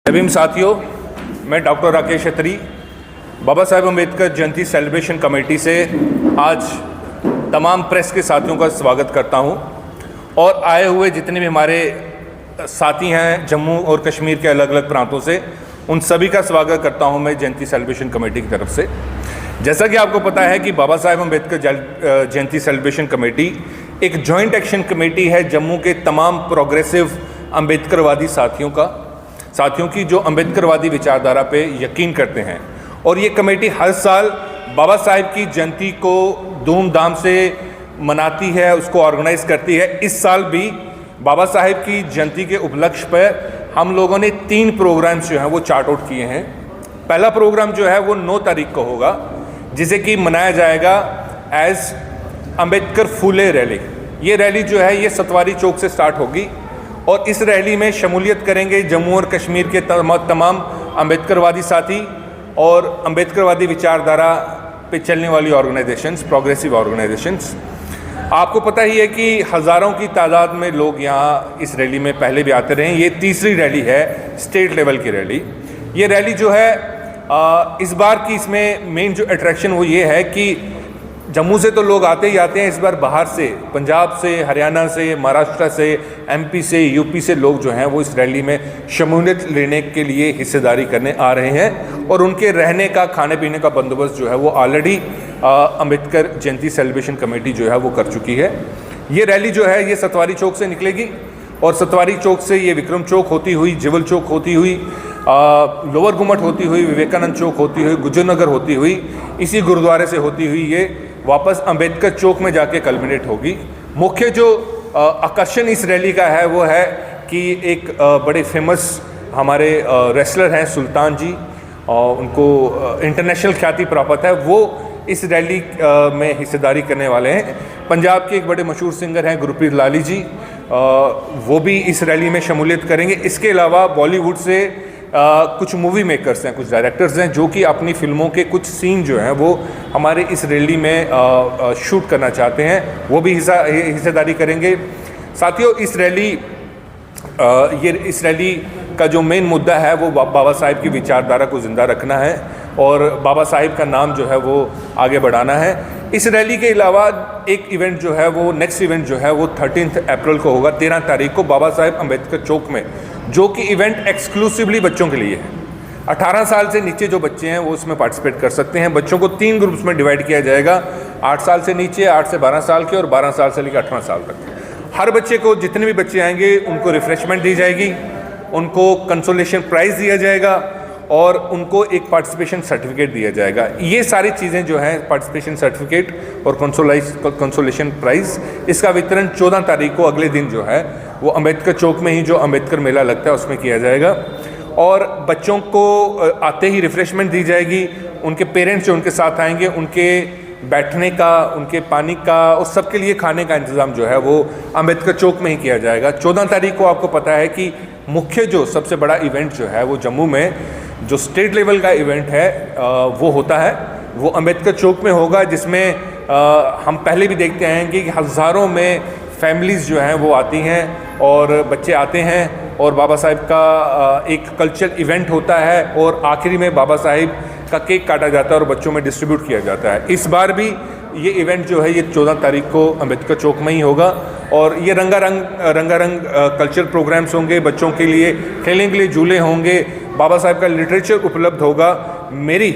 जय भीम साथियों, मैं डॉक्टर राकेश अत्री बाबा साहेब अम्बेडकर जयंती सेलिब्रेशन कमेटी से आज तमाम प्रेस के साथियों का स्वागत करता हूं और आए हुए जितने भी हमारे साथी हैं जम्मू और कश्मीर के अलग अलग प्रांतों से, उन सभी का स्वागत करता हूं मैं जयंती सेलिब्रेशन कमेटी की तरफ से। जैसा कि आपको पता है कि बाबा साहेब अम्बेडकर जयंती सेलिब्रेशन कमेटी एक जॉइंट एक्शन कमेटी है जम्मू के तमाम प्रोग्रेसिव अम्बेडकरवादी साथियों की जो अम्बेडकरवादी विचारधारा पे यकीन करते हैं। और ये कमेटी हर साल बाबा साहेब की जयंती को धूमधाम से मनाती है, उसको ऑर्गेनाइज करती है। इस साल भी बाबा साहेब की जयंती के उपलक्ष्य पर हम लोगों ने 3 प्रोग्राम्स जो हैं वो चार्ट आउट किए हैं। पहला प्रोग्राम जो है वो 9 तारीख को होगा, जिसे कि मनाया जाएगा एज अम्बेडकर फूले रैली। ये रैली जो है ये सतवारी चौक से स्टार्ट होगी और इस रैली में शमूलियत करेंगे जम्मू और कश्मीर के तमाम अम्बेडकरवादी साथी और अम्बेडकरवादी विचारधारा पे चलने वाली ऑर्गेनाइजेशंस, प्रोग्रेसिव ऑर्गेनाइजेशंस। आपको पता ही है कि हज़ारों की तादाद में लोग यहाँ इस रैली में पहले भी आते रहे हैं। ये तीसरी रैली है, स्टेट लेवल की रैली। ये रैली जो है इस बार की इसमें मेन जो अट्रैक्शन वो ये है कि जम्मू से तो लोग आते ही आते हैं, इस बार बाहर से, पंजाब से, हरियाणा से, महाराष्ट्र से, एमपी से, यूपी से लोग जो हैं वो इस रैली में शमूलियत लेने के लिए हिस्सेदारी करने आ रहे हैं और उनके रहने का, खाने पीने का बंदोबस्त जो है वो ऑलरेडी अम्बेडकर जयंती सेलिब्रेशन कमेटी जो है वो कर चुकी है। ये रैली जो है ये सतवारी चौक से निकलेगी और सतवारी चौक से ये विक्रम चौक होती हुई, जिवल चौक होती हुई, लोअर गुमट होती हुई, विवेकानंद चौक होती हुई, गुजरनगर होती हुई, इसी गुरुद्वारे से होती हुई ये वापस अंबेडकर चौक में जाके कल्मिनेट होगी। मुख्य जो आकर्षण इस रैली का है वो है कि एक बड़े फेमस हमारे रेसलर हैं सुल्तान जी, और उनको इंटरनेशनल ख्याति प्राप्त है, वो इस रैली में हिस्सेदारी करने वाले हैं। पंजाब के एक बड़े मशहूर सिंगर हैं गुरप्रीत लाली जी, वो भी इस रैली में शमूलियत करेंगे। इसके अलावा बॉलीवुड से कुछ मूवी मेकर्स हैं, कुछ डायरेक्टर्स हैं जो कि अपनी फिल्मों के कुछ सीन जो हैं वो हमारे इस रैली में शूट करना चाहते हैं, वो भी हिस्सेदारी करेंगे। साथियों, इस रैली का जो मेन मुद्दा है वो बाबा साहेब की विचारधारा को ज़िंदा रखना है और बाबा साहेब का नाम जो है वो आगे बढ़ाना है। इस रैली के अलावा एक इवेंट जो है वो, नेक्स्ट इवेंट जो है वो 13 अप्रैल को होगा, 13 तारीख को बाबा साहेब अम्बेडकर चौक में, जो कि इवेंट एक्सक्लूसिवली बच्चों के लिए है। 18 साल से नीचे जो बच्चे हैं वो उसमें पार्टिसिपेट कर सकते हैं। बच्चों को 3 ग्रुप्स में डिवाइड किया जाएगा, 8 साल से नीचे, 8 से 12 साल के और 12 साल से लेकर 18 साल तक। हर बच्चे को, जितने भी बच्चे आएंगे उनको रिफ्रेशमेंट दी जाएगी, उनको कंसोलेशन प्राइज़ दिया जाएगा और उनको एक पार्टिसिपेशन सर्टिफिकेट दिया जाएगा। ये सारी चीज़ें जो हैं, पार्टिसिपेशन सर्टिफिकेट और कंसोलेशन प्राइज़, इसका वितरण 14 तारीख को अगले दिन जो है वो अम्बेडकर चौक में ही जो अम्बेडकर मेला लगता है उसमें किया जाएगा। और बच्चों को आते ही रिफ्रेशमेंट दी जाएगी, उनके पेरेंट्स जो उनके साथ आएंगे उनके बैठने का, उनके पानी का और सबके लिए खाने का इंतज़ाम जो है वो अम्बेडकर चौक में ही किया जाएगा। 14 तारीख को आपको पता है कि मुख्य जो सबसे बड़ा इवेंट जो है वो जम्मू में जो स्टेट लेवल का इवेंट है वो होता है, वो अम्बेडकर चौक में होगा, जिसमें हम पहले भी देखते हैं कि हज़ारों में फैमिलीज़ जो हैं वो आती हैं और बच्चे आते हैं और बाबा साहेब का एक कल्चरल इवेंट होता है और आखिरी में बाबा साहेब का केक काटा जाता है और बच्चों में डिस्ट्रीब्यूट किया जाता है। इस बार भी ये इवेंट जो है ये 14 तारीख को अम्बेडकर चौक में ही होगा और ये रंगारंग कल्चरल प्रोग्राम्स होंगे, बच्चों के लिए खेलने के लिए झूले होंगे, बाबा साहेब का लिटरेचर उपलब्ध होगा। मेरी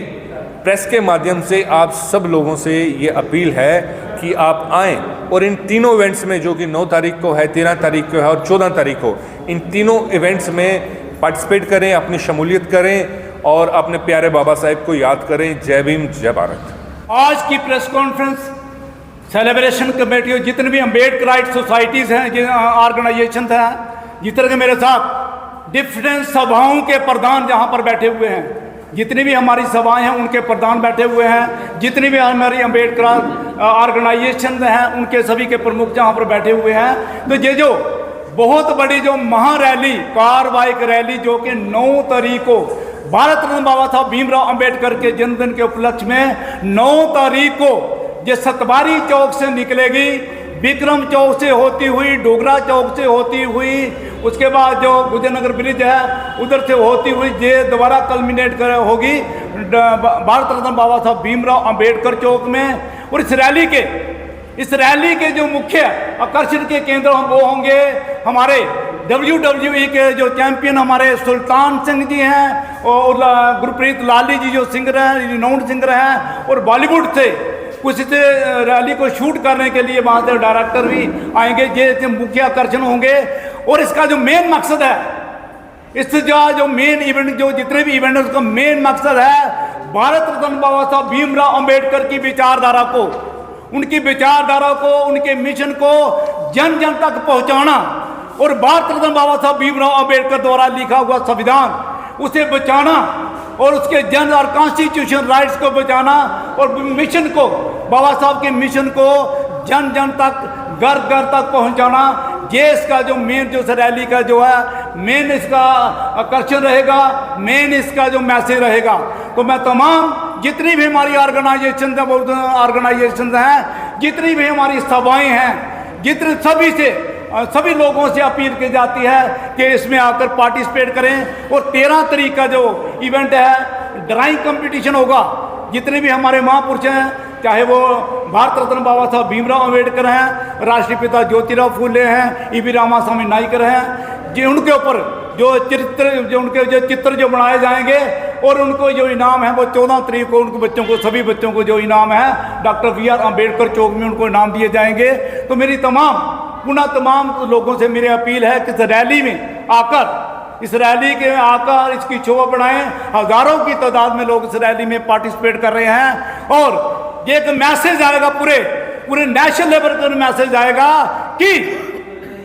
प्रेस के माध्यम से आप सब लोगों से ये अपील है कि आप आएँ और इन तीनों इवेंट्स में, जो कि 9 तारीख को है, 13 तारीख को है और 14 तारीख को, इन तीनों इवेंट्स में पार्टिसिपेट करें, अपनी शमूलियत करें और अपने प्यारे बाबा साहेब को याद करें। जय भीम, जय भारत। आज की प्रेस कॉन्फ्रेंस सेलिब्रेशन कमेटी, जितने भी अम्बेडकराइट सोसाइटीज़ हैं, ऑर्गेनाइजेशन हैं, जितने के मेरे साथ डिफरेंट सभाओं के प्रधान जहाँ पर बैठे हुए हैं, जितनी भी हमारी सभाएं हैं उनके प्रधान बैठे हुए हैं, जितनी भी हमारी अम्बेडकर ऑर्गेनाइजेशन हैं उनके सभी के प्रमुख जहाँ पर बैठे हुए हैं। तो ये जो बहुत बड़ी जो महारैली, कार्रवाई रैली, जो कि 9 तारीख को भारत रत्न बाबा साहब भीमराव अंबेडकर के जन्मदिन के उपलक्ष्य में 9 तारीख को ये सतवारी चौक से निकलेगी, विक्रम चौक से होती हुई, डोगरा चौक से होती हुई उसके बाद जो गुजर ब्रिज है उधर से होती हुई ये दोबारा कल्मिनेट कर होगी भारत रत्न बाबा साहब भीमराव अंबेडकर चौक में। और इस रैली के जो मुख्य आकर्षण के केंद्र वो होंगे हमारे WWE के जो चैंपियन हमारे सुल्तान सिंह जी हैं और गुरप्रीत लाली जी जो सिंगर हैं, रिनाउंड सिंगर हैं, और बॉलीवुड से कुछ से रैली को शूट करने के लिए वहाँ से डायरेक्टर भी आएंगे। ये मुख्य आकर्षण होंगे। और इसका जो मेन मकसद है, इसका जो मेन इवेंट, जो जितने भी इवेंट है उसका मेन मकसद है भारत रत्न बाबा साहब भीमराव अंबेडकर की विचारधारा को, उनकी विचारधारा को, उनके मिशन को जन जन तक पहुंचाना और भारत रत्न बाबा साहब भीमराव अंबेडकर द्वारा लिखा हुआ संविधान उसे बचाना और उसके जन और कॉन्स्टिट्यूशन राइट्स को बचाना और मिशन को, बाबा साहब के मिशन को जन जन तक, घर घर तक पहुंचाना। ये इसका जो मेन, जो रैली का जो है मेन इसका आकर्षण रहेगा, मेन इसका जो मैसेज रहेगा। तो मैं तमाम जितनी भी हमारी ऑर्गेनाइजेशन हैं, जितनी भी हमारी सभाएं हैं, जितने सभी लोगों से अपील की जाती है कि इसमें आकर पार्टिसिपेट करें। और 13 तारीख का जो इवेंट है ड्राइंग कंपटीशन होगा। जितने भी हमारे महापुरुष हैं, चाहे वो भारत रत्न बाबा साहब भीमराव अंबेडकर हैं, राष्ट्रपिता ज्योतिराव फूले हैं, ईवी रामास्वामी नायकर हैं, जी उनके ऊपर उनके चित्र जो बनाए जाएंगे और उनको जो इनाम है वो 14 तारीख को उनको बच्चों को, सभी बच्चों को जो इनाम है डॉक्टर BR अम्बेडकर चौक में उनको इनाम दिए जाएंगे। तो मेरी तमाम लोगों से मेरी अपील है कि इस रैली में आकर इसकी शोभा बढ़ाएं। हजारों की तादाद में लोग इस रैली में पार्टिसिपेट कर रहे हैं और ये एक मैसेज आएगा, पूरे नेशनल लेवल पर मैसेज आएगा कि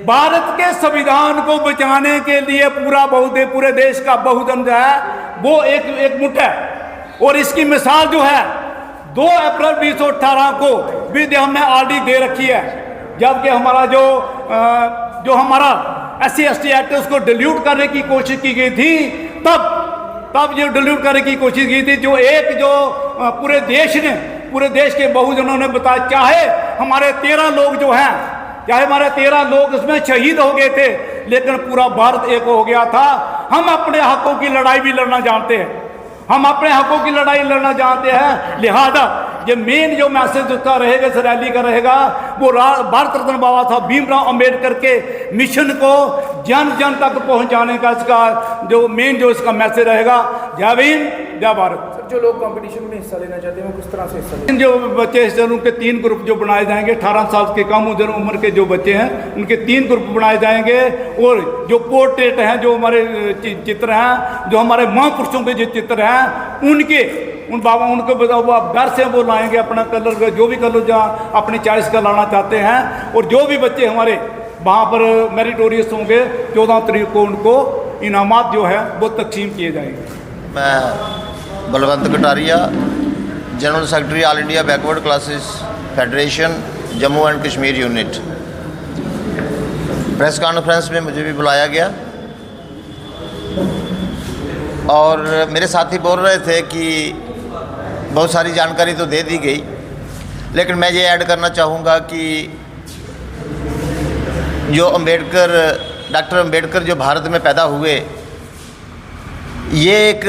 भारत के संविधान को बचाने के लिए पूरे देश का बहुजन जो है वो एकमुठ है। और इसकी मिसाल जो है 2 अप्रैल 2018 को भी हमने ऑलरेडी दे रखी है, जबकि हमारा जो हमारा SC/ST एक्ट उसको डिल्यूट करने की कोशिश की गई थी। तब जो डिल्यूट करने की कोशिश की थी, जो पूरे देश के बहुजनों ने बताया, चाहे हमारे 13 लोग इसमें शहीद हो गए थे, लेकिन पूरा भारत एक हो गया था। हम अपने हकों की लड़ाई भी लड़ना जानते हैं, लिहाजा ये मेन जो मैसेज उसका रहेगा, इस रैली का रहेगा, वो भारत रत्न बाबा साहब भीमराव अंबेडकर के मिशन को जन जन तक पहुंचाने का इसका मैसेज रहेगा। जय भीम, जय भारत। जो लोग कंपटीशन में हिस्सा लेना चाहते हैं वो किस तरह से हिस्सा लेंगे? जो बच्चे हिस्सा, उनके 3 ग्रुप जो बनाए जाएंगे। 18 साल के कम उम्र के जो बच्चे हैं उनके 3 ग्रुप बनाए जाएंगे। और जो पोर्ट्रेट हैं, जो हमारे चित्र हैं, जो हमारे महापुरुषों के जो चित्र हैं, उनके घर से वो लाएंगे अपना कलर, जो भी कलर जहाँ अपनी चॉइस का लाना चाहते हैं। और जो भी बच्चे हमारे वहाँ पर मेरिटोरियस होंगे, 14 तारीख को उनको इनामात जो है वो तकसीम किए जाएंगे। मैं Balwant Kataria, general secretary all India backward classes federation Jammu and Kashmir unit. Press conference में मुझे भी बुलाया गया और मेरे साथी बोल रहे थे कि बहुत सारी जानकारी तो दे दी गई, लेकिन मैं ये ऐड करना चाहूँगा कि जो डॉक्टर अम्बेडकर जो भारत में पैदा हुए, ये एक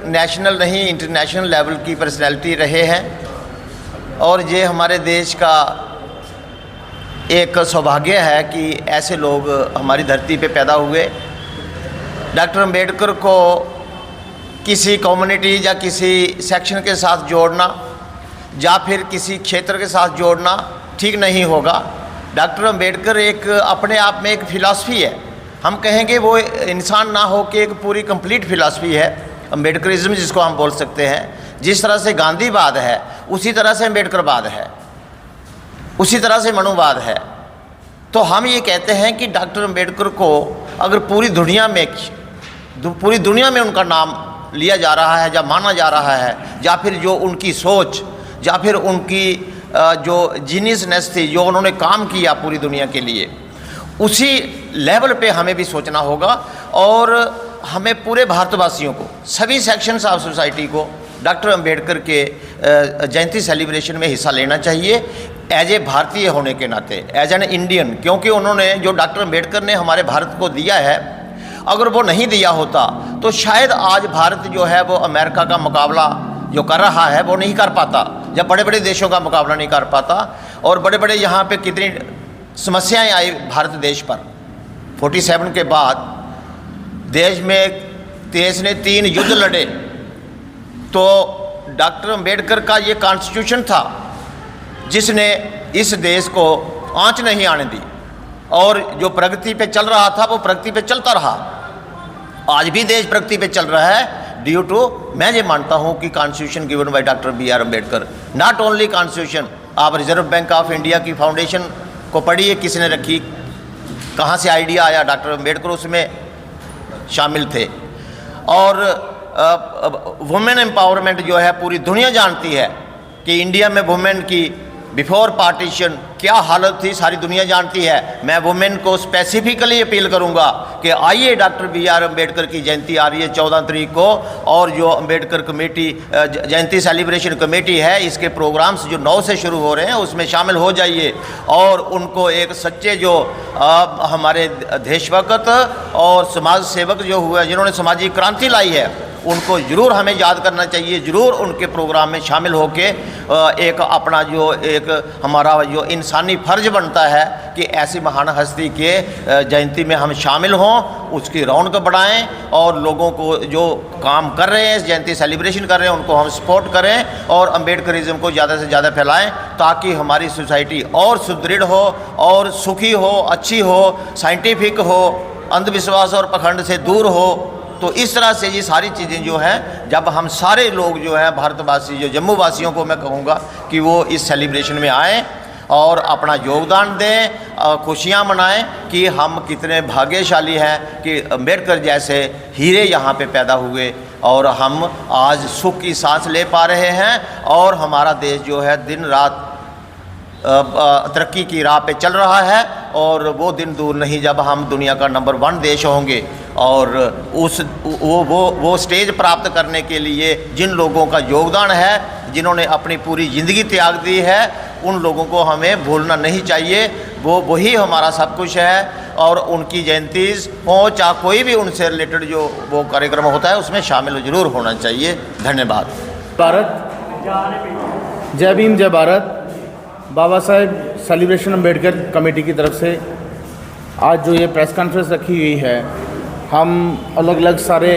नेशनल नहीं इंटरनेशनल लेवल की पर्सनैलिटी रहे हैं और ये हमारे देश का एक सौभाग्य है कि ऐसे लोग हमारी धरती पे पैदा हुए। डॉक्टर अम्बेडकर को किसी कम्युनिटी या किसी सेक्शन के साथ जोड़ना या फिर किसी क्षेत्र के साथ जोड़ना ठीक नहीं होगा। डॉक्टर अम्बेडकर एक अपने आप में एक फ़िलासफ़ी है, हम कहेंगे वो इंसान ना हो कि एक पूरी कंप्लीट फ़िलासफ़ी है, अम्बेडकरिज्म जिसको हम बोल सकते हैं। जिस तरह से गांधीवाद है उसी तरह से अम्बेडकरवाद है, उसी तरह से मनुवाद है। तो हम ये कहते हैं कि डॉक्टर अम्बेडकर को अगर पूरी दुनिया में उनका नाम लिया जा रहा है या माना जा रहा है, या फिर जो उनकी सोच या फिर उनकी जो जीनियसनेस थी, जो उन्होंने काम किया पूरी दुनिया के लिए, उसी लेवल पे हमें भी सोचना होगा। और हमें पूरे भारतवासियों को, सभी सेक्शंस ऑफ सोसाइटी को डॉक्टर अम्बेडकर के जयंती सेलिब्रेशन में हिस्सा लेना चाहिए। एज ए भारतीय होने के नाते, एज एन इंडियन, क्योंकि उन्होंने जो डॉक्टर अम्बेडकर ने हमारे भारत को दिया है, अगर वो नहीं दिया होता तो शायद आज भारत जो है वो अमेरिका का मुकाबला जो कर रहा है वो नहीं कर पाता, जब बड़े बड़े देशों का मुकाबला नहीं कर पाता। और बड़े बड़े यहाँ पे कितनी समस्याएं आई भारत देश पर। 47 के बाद देश में देश ने 3 युद्ध लड़े, तो डॉक्टर अम्बेडकर का ये कॉन्स्टिट्यूशन था जिसने इस देश को आंच नहीं आने दी, और जो प्रगति पे चल रहा था वो प्रगति पे चलता रहा। आज भी देश प्रगति पे चल रहा है ड्यू टू, मैं ये मानता हूँ कि constitution given by doctor B.R. Ambedkar. Not only constitution, आप रिजर्व बैंक ऑफ इंडिया की फाउंडेशन को पढ़िए, किसने रखी, कहाँ से आइडिया आया, डॉक्टर अम्बेडकर उसमें शामिल थे। और वुमेन एम्पावरमेंट जो है पूरी दुनिया जानती है कि इंडिया में वुमेन की बिफोर पार्टीशन क्या हालत थी, सारी दुनिया जानती है। मैं वुमेन को स्पेसिफिकली अपील करूंगा कि आइए, डॉक्टर B.R. अम्बेडकर की जयंती आ रही है 14 तारीख को, और जो अम्बेडकर कमेटी जयंती सेलिब्रेशन कमेटी है, इसके प्रोग्राम्स जो 9 से शुरू हो रहे हैं उसमें शामिल हो जाइए, और उनको एक सच्चे जो हमारे देशभक्त और समाज सेवक जो हुए, जिन्होंने सामाजिक क्रांति लाई है, उनको ज़रूर हमें याद करना चाहिए, ज़रूर उनके प्रोग्राम में शामिल होके एक अपना जो एक हमारा जो इंसानी फ़र्ज बनता है कि ऐसी महान हस्ती के जयंती में हम शामिल हों, उसकी रौनक बढ़ाएं, और लोगों को जो काम कर रहे हैं, जयंती सेलिब्रेशन कर रहे हैं, उनको हम सपोर्ट करें और अम्बेडकरिज्म को ज़्यादा से ज़्यादा फैलाएं, ताकि हमारी सोसाइटी और सुदृढ़ हो और सुखी हो, अच्छी हो, साइंटिफिक हो, अंधविश्वास और पखंड से दूर हो। तो इस तरह से ये सारी चीज़ें जो हैं, जब हम सारे लोग जो हैं भारतवासी, जो जम्मू वासियों को मैं कहूँगा कि वो इस सेलिब्रेशन में आएँ और अपना योगदान दें, खुशियाँ मनाएं कि हम कितने भाग्यशाली हैं कि अम्बेडकर जैसे हीरे यहाँ पे पैदा हुए, और हम आज सुख की सांस ले पा रहे हैं, और हमारा देश जो है दिन रात तरक्की की राह पे चल रहा है, और वो दिन दूर नहीं जब हम दुनिया का नंबर 1 देश होंगे। और उस वो स्टेज प्राप्त करने के लिए जिन लोगों का योगदान है, जिन्होंने अपनी पूरी ज़िंदगी त्याग दी है, उन लोगों को हमें भूलना नहीं चाहिए। वही हमारा सब कुछ है, और उनकी जयंती हो, चाहे कोई भी उनसे रिलेटेड जो वो कार्यक्रम होता है उसमें शामिल ज़रूर होना चाहिए। धन्यवाद। भारत, जय भीम, जय भारत। बाबा साहेब सेलिब्रेशन अम्बेडकर कमेटी की तरफ से आज जो ये प्रेस कॉन्फ्रेंस रखी हुई है, हम अलग अलग सारे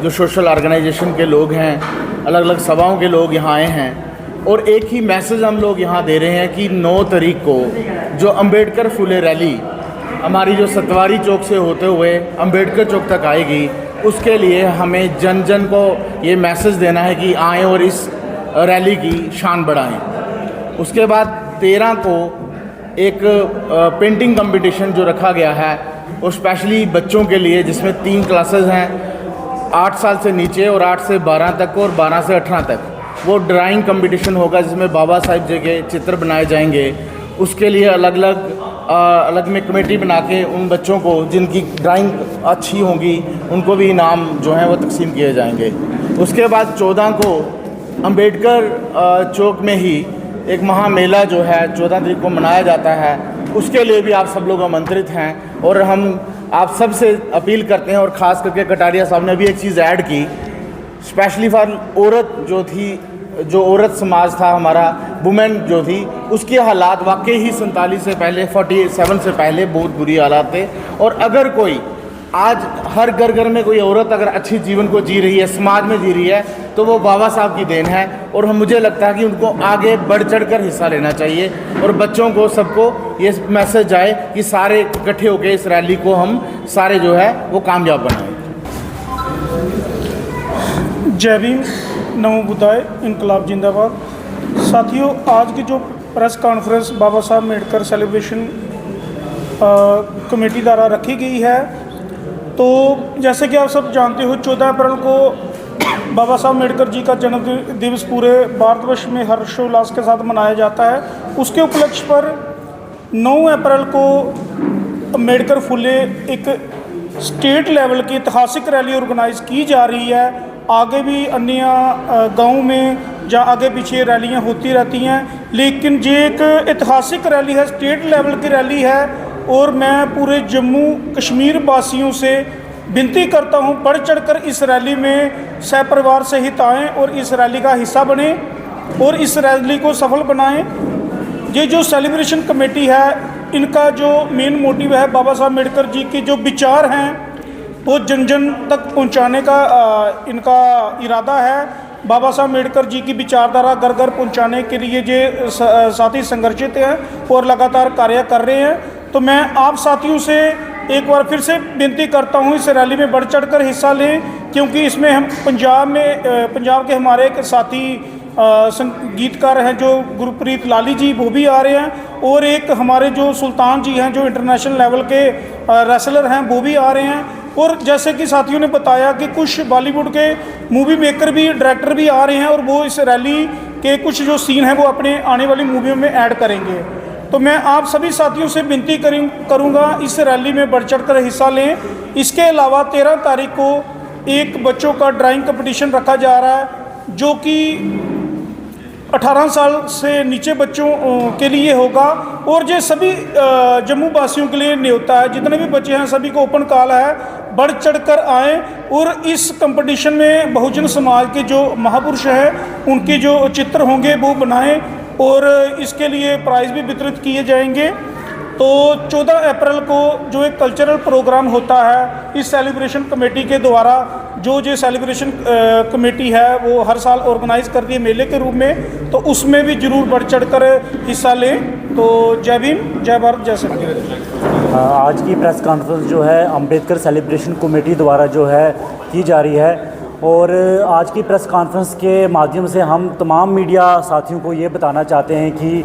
जो सोशल ऑर्गेनाइजेशन के लोग हैं, अलग अलग सभाओं के लोग यहाँ आए हैं, और एक ही मैसेज हम लोग यहाँ दे रहे हैं कि 9 तारीख को जो अम्बेडकर फुले रैली हमारी जो सतवारी चौक से होते हुए अम्बेडकर चौक तक आएगी, उसके लिए हमें जन जन को ये मैसेज देना है कि आएँ और इस रैली की शान बढ़ाएँ। उसके बाद 13 को एक पेंटिंग कंपटीशन जो रखा गया है वो स्पेशली बच्चों के लिए, जिसमें 3 क्लासेस हैं, 8 साल से नीचे और 8 से 12 तक और 12 से 18 तक। वो ड्राइंग कंपटीशन होगा जिसमें बाबा साहिब जी के चित्र बनाए जाएंगे। उसके लिए अलग में कमेटी बना के उन बच्चों को जिनकी ड्राइंग अच्छी होंगी उनको भी इनाम जो हैं वो तकसीम किए जाएंगे। उसके बाद 14 को अम्बेडकर चौक में ही एक महामेला जो है 14 तारीख को मनाया जाता है, उसके लिए भी आप सब लोग आमंत्रित हैं। और हम आप सब से अपील करते हैं, और ख़ास करके कटारिया साहब ने भी एक चीज़ ऐड की, स्पेशली फॉर औरत जो थी, जो औरत समाज था हमारा, वुमेन जो थी, उसके हालात वाकई ही 47 से पहले, 47 से पहले बहुत बुरी हालात थे। और अगर कोई आज हर घर में कोई औरत अगर अच्छी जीवन को जी रही है, समाज में जी रही है, तो वो बाबा साहब की देन है। और मुझे लगता है कि उनको आगे बढ़ चढ़ कर हिस्सा लेना चाहिए, और बच्चों को सबको ये मैसेज जाए कि सारे इकट्ठे होकर इस रैली को हम सारे जो है वो कामयाब बनाएं। जय भीम, नमो बुद्धाय, इनकलाब जिंदाबाद। साथियों, आज की जो प्रेस कॉन्फ्रेंस बाबा साहब अम्बेडकर सेलिब्रेशन कमेटी द्वारा रखी गई है, तो जैसे कि आप सब जानते हो 14 अप्रैल को बाबा साहब अम्बेडकर जी का जन्म दिवस पूरे भारतवर्ष में हर्षोल्लास के साथ मनाया जाता है। उसके उपलक्ष्य पर 9 अप्रैल को अम्बेडकर फुले एक स्टेट लेवल की ऐतिहासिक रैली ऑर्गेनाइज़ की जा रही है। आगे भी अन्य गाँव में या आगे पीछे रैलियां होती रहती हैं। लेकिन ये एक ऐतिहासिक रैली है, स्टेट लेवल की रैली है और मैं पूरे जम्मू कश्मीर वासियों से विनती करता हूँ बढ़ चढ़कर इस रैली में सहपरिवार सहित आएँ और इस रैली का हिस्सा बने और इस रैली को सफल बनाएं। ये जो सेलिब्रेशन कमेटी है, इनका जो मेन मोटिव है बाबा साहब अम्बेडकर जी के जो विचार हैं वो जन जन तक पहुंचाने का इनका इरादा है। बाबा साहब अम्बेडकर जी की विचारधारा घर घर पहुंचाने के लिए ये साथी संघर्षित हैं और लगातार कार्य कर रहे हैं। तो मैं आप साथियों से एक बार फिर से विनती करता हूं इस रैली में बढ़ चढ़कर हिस्सा लें, क्योंकि इसमें हम पंजाब के हमारे एक साथी संगीतकार हैं जो गुरप्रीत लाली जी, वो भी आ रहे हैं और एक हमारे जो सुल्तान जी हैं जो इंटरनेशनल लेवल के रेसलर हैं, वो भी आ रहे हैं। और जैसे कि साथियों ने बताया कि कुछ बॉलीवुड के मूवी मेकर भी, डायरेक्टर भी आ रहे हैं और वो इस रैली के कुछ जो सीन हैं वो अपने आने वाली मूवियों में ऐड करेंगे। तो मैं आप सभी साथियों से विनती करूंगा इस रैली में बढ़ चढ़ कर हिस्सा लें। इसके अलावा 13 तारीख को एक बच्चों का ड्राइंग कंपटीशन रखा जा रहा है जो कि 18 साल से नीचे बच्चों के लिए होगा और ये सभी जम्मू वासियों के लिए न्योता है। जितने भी बच्चे हैं सभी को ओपन कॉल है, बढ़ चढ़कर आएँ और इस कंपटीशन में बहुजन समाज के जो महापुरुष हैं उनके जो चित्र होंगे वो बनाएं और इसके लिए प्राइज़ भी वितरित किए जाएंगे। तो 14 अप्रैल को जो एक कल्चरल प्रोग्राम होता है इस सेलिब्रेशन कमेटी के द्वारा, जो सेलिब्रेशन कमेटी है वो हर साल ऑर्गेनाइज करती है मेले के रूप में, तो उसमें भी जरूर बढ़ चढ़कर हिस्सा लें। तो जय भीम, जय भारत, जय श्री। आज की प्रेस कॉन्फ्रेंस जो है अम्बेडकर सेलिब्रेशन कमेटी द्वारा जो है की जा रही है और आज की प्रेस कॉन्फ्रेंस के माध्यम से हम तमाम मीडिया साथियों को ये बताना चाहते हैं कि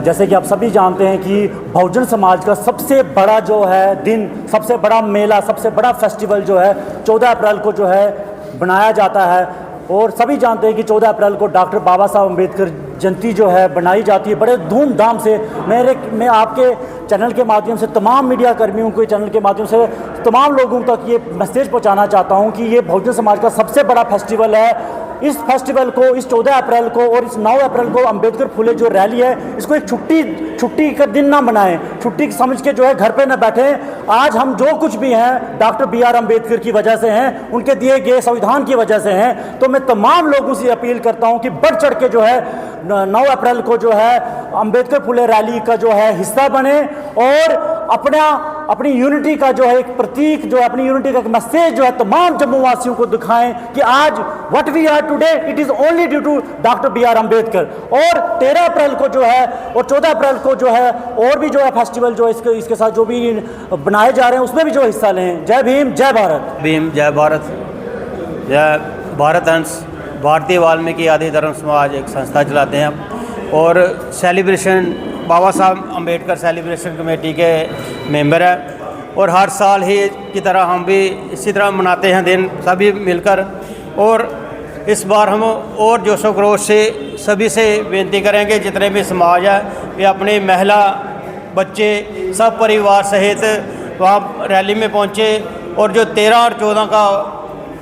जैसे कि आप सभी जानते हैं कि बहुजन समाज का सबसे बड़ा जो है दिन, सबसे बड़ा मेला, सबसे बड़ा फेस्टिवल जो है 14 अप्रैल को जो है बनाया जाता है और सभी जानते हैं कि 14 अप्रैल को डॉक्टर बाबा साहब अम्बेडकर जयंती जो है बनाई जाती है बड़े धूमधाम से। मैं आपके चैनल के माध्यम से तमाम मीडिया कर्मियों के चैनल के माध्यम से तमाम लोगों तक ये मैसेज पहुंचाना चाहता हूं कि ये बहुजन समाज का सबसे बड़ा फेस्टिवल है। इस फेस्टिवल को इस 14 अप्रैल को और इस 9 अप्रैल को अम्बेडकर फुले जो रैली है इसको एक छुट्टी का दिन ना बनाएं, छुट्टी समझ के जो है घर पे ना बैठें। आज हम जो कुछ भी हैं डॉक्टर BR अम्बेडकर की वजह से हैं, उनके दिए गए संविधान की वजह से हैं। तो मैं तमाम लोगों से अपील करता हूं कि बढ़ चढ़ के जो है 9 अप्रैल को जो है अम्बेडकर फुले रैली का जो है हिस्सा बने और अपनी यूनिटी का जो है एक प्रतीक जो है, अपनी यूनिटी का एक मैसेज जो है तमाम जम्मू वासियों को दिखाएं कि आज what we are today it is only due to doctor BR Ambedkar. और 13 अप्रैल को जो है और 14 अप्रैल को जो है और भी जो है फेस्टिवल जो है इसके साथ जो भी बनाए जा रहे हैं उसमें भी जो हिस्सा लें। जय भीम, जय भारत। भीम, जय भारत, जय भारत अंश। भारतीय वाल्मीकि आदि धर्म समाज एक संस्था चलाते हैं और सेलिब्रेशन बाबा साहब अम्बेडकर सेलिब्रेशन कमेटी के मेंबर हैं और हर साल ही की तरह हम भी इसी तरह मनाते हैं दिन सभी मिलकर। और इस बार हम और जोशो खरोश से सभी से विनती करेंगे जितने भी समाज है वे अपनी महिला, बच्चे सब परिवार सहित वहाँ रैली में पहुँचे और जो 13 और 14 का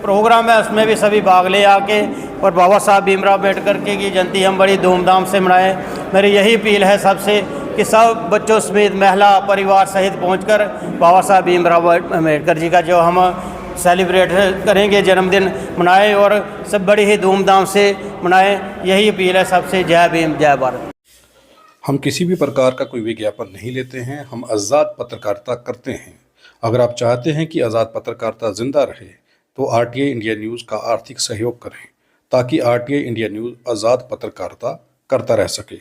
प्रोग्राम है उसमें भी सभी भाग ले आके और बाबा साहब भीमराव अम्बेडकर की जयंती हम बड़ी धूमधाम से मनाएं। मेरी यही अपील है सबसे कि सब बच्चों समेत महिला परिवार सहित पहुंचकर बाबा साहब भीमराव अम्बेडकर जी का जो हम सेलिब्रेट करेंगे जन्मदिन मनाएं और सब बड़ी ही धूमधाम से मनाएं। यही अपील है सबसे। जय भीम, जय भारत। हम किसी भी प्रकार का कोई विज्ञापन नहीं लेते हैं, हम आज़ाद पत्रकारिता करते हैं। अगर आप चाहते हैं कि आज़ाद पत्रकारिता जिंदा रहे तो RTI इंडिया न्यूज़ का आर्थिक सहयोग करें ताकि RTI इंडिया न्यूज़ आज़ाद पत्रकारिता करता रह सके।